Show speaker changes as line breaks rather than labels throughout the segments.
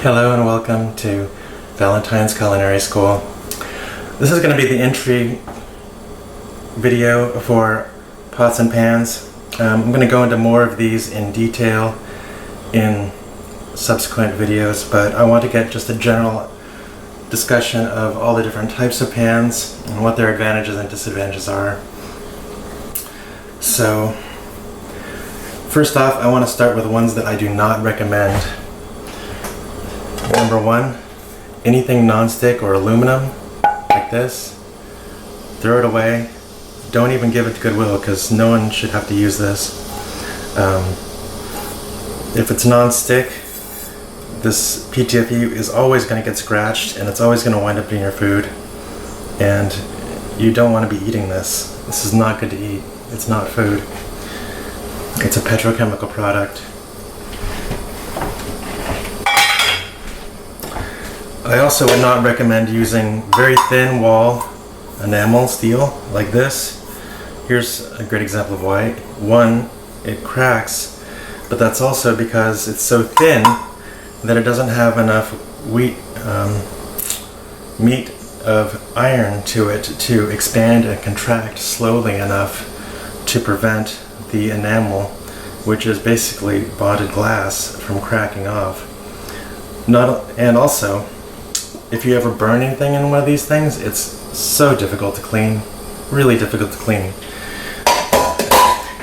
Hello and welcome to Valentine's Culinary School. This is going to be the entry video for pots and pans. I'm going to go into more of these in detail in subsequent videos, but I want to get just a general discussion of all the different types of pans and what their advantages and disadvantages are. So, first off, I want to start with the ones that I do not recommend. Number one, anything non-stick or aluminum like this, throw it away. Don't even give it to Goodwill because no one should have to use this. If it's non-stick, this PTFE is always going to get scratched and it's always going to wind up in your food, and you don't want to be eating this. This is not good to eat. It's not food. It's a petrochemical product. I also would not recommend using very thin wall enamel steel like this. Here's a great example of why. One, it cracks, but that's also because it's so thin that it doesn't have enough meat of iron to it to expand and contract slowly enough to prevent the enamel, which is basically bonded glass, from cracking off. And also, if you ever burn anything in one of these things, it's so difficult to clean, really difficult to clean.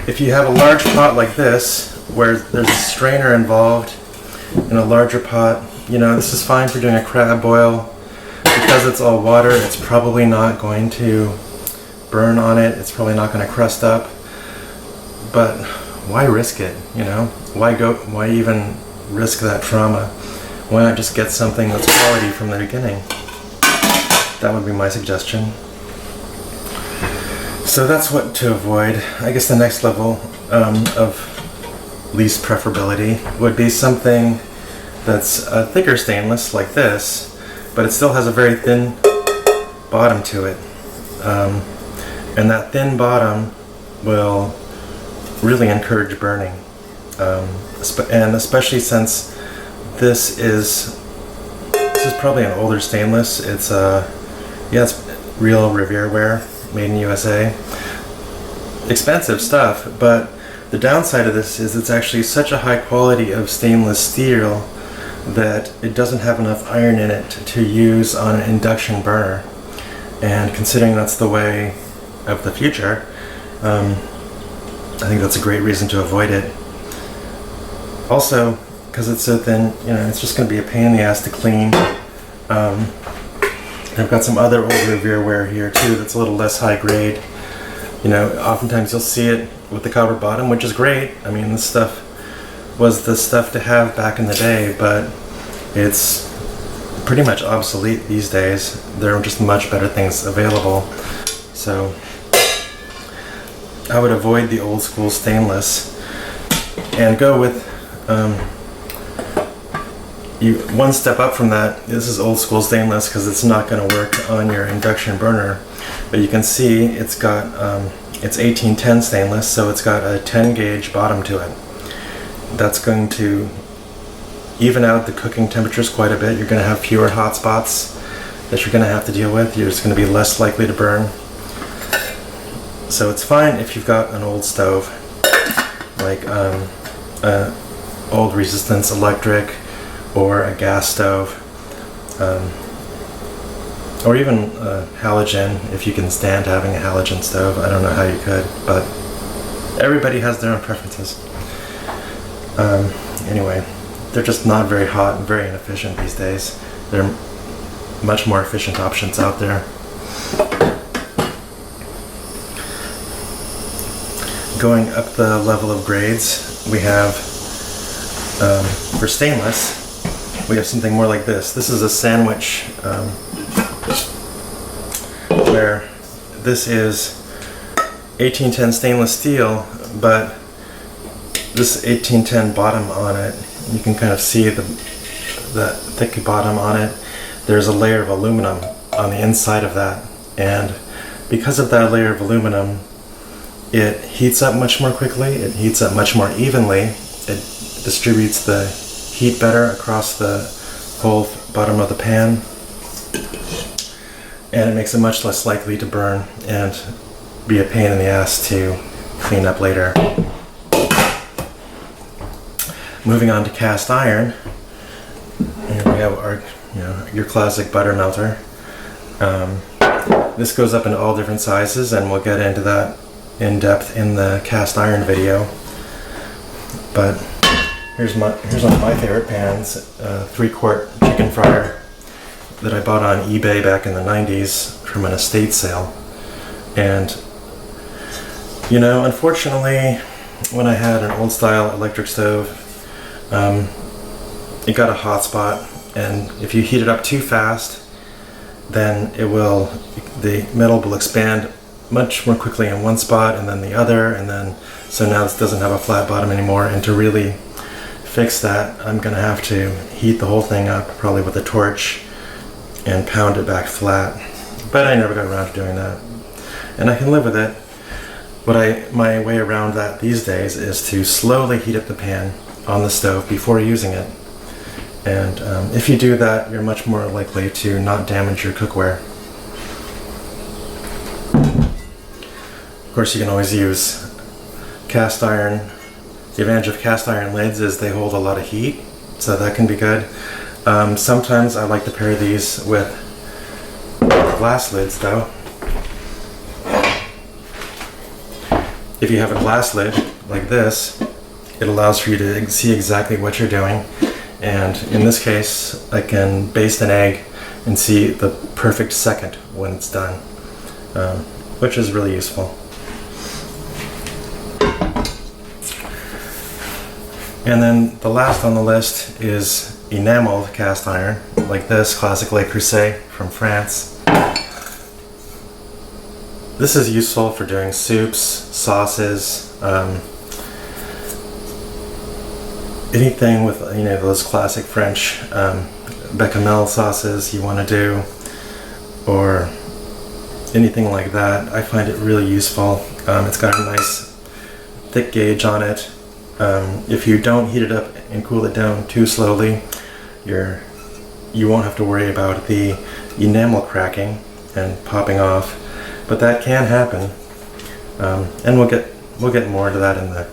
If you have a large pot like this, where there's a strainer involved in a larger pot, you know, this is fine for doing a crab boil. Because it's all water, it's probably not going to burn on it, it's probably not going to crust up. But why risk it, you know? Why even risk that trauma? Why not just get something that's quality from the beginning? That would be my suggestion. So that's what to avoid. I guess the next level of least preferability would be something that's a thicker stainless like this, but it still has a very thin bottom to it. And that thin bottom will really encourage burning. And especially since this is probably an older stainless. It's real Revereware, made in USA. Expensive stuff, but the downside of this is it's actually such a high quality of stainless steel that it doesn't have enough iron in it to use on an induction burner. And considering that's the way of the future, I think that's a great reason to avoid it. Also, because it's so thin, you know, it's just going to be a pain in the ass to clean. I've got some other old Revereware here too that's a little less high grade. You know, oftentimes you'll see it with the copper bottom, which is great. I mean, this stuff was the stuff to have back in the day, but it's pretty much obsolete these days. There are just much better things available. So I would avoid the old school stainless and go with one step up from that. This is old school stainless because it's not going to work on your induction burner, but you can see it's got it's 1810 stainless, so it's got a 10 gauge bottom to it. That's going to even out the cooking temperatures quite a bit. You're going to have fewer hot spots that you're going to have to deal with. You're just going to be less likely to burn. So it's fine if you've got an old stove, like old resistance electric or a gas stove, or even halogen, if you can stand having a halogen stove. I don't know how you could, but everybody has their own preferences. Anyway, they're just not very hot and very inefficient these days. There are much more efficient options out there. Going up the level of grades, we have, for stainless, we have something more like this. This is a sandwich, where this is 1810 stainless steel, but this 1810 bottom on it, you can kind of see the thick bottom on it. There's a layer of aluminum on the inside of that, and because of that layer of aluminum, it heats up much more quickly, it heats up much more evenly, it distributes the heat better across the whole bottom of the pan, and it makes it much less likely to burn and be a pain in the ass to clean up later. Moving on to cast iron, here we have our, your classic butter melter. This goes up in all different sizes, and we'll get into that in depth in the cast iron video. But here's one of my favorite pans, 3-quart chicken fryer that I bought on eBay back in the 90s from an estate sale. And unfortunately, when I had an old style electric stove, it got a hot spot, and if you heat it up too fast, then the metal will expand much more quickly in one spot and then the other, and then so now this doesn't have a flat bottom anymore. And to really fix that, I'm gonna have to heat the whole thing up, probably with a torch, and pound it back flat. But I never got around to doing that, and I can live with it. My way around that these days is to slowly heat up the pan on the stove before using it. And if you do that, you're much more likely to not damage your cookware. Of course, you can always use cast iron. The advantage of cast iron lids is they hold a lot of heat, so that can be good. Sometimes I like to pair these with glass lids though. If you have a glass lid like this, it allows for you to see exactly what you're doing. And in this case, I can baste an egg and see the perfect second when it's done, which is really useful. And then the last on the list is enameled cast iron, like this, classic Le Creuset from France. This is useful for doing soups, sauces, anything with those classic French bechamel sauces you want to do, or anything like that. I find it really useful. It's got a nice thick gauge on it. If you don't heat it up and cool it down too slowly, you won't have to worry about the enamel cracking and popping off, but that can happen. And we'll get more into that in the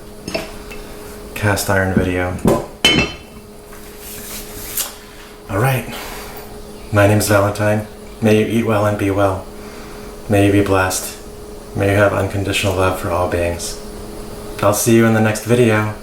cast iron video. Alright, my name's Valentine. May you eat well and be well. May you be blessed. May you have unconditional love for all beings. I'll see you in the next video.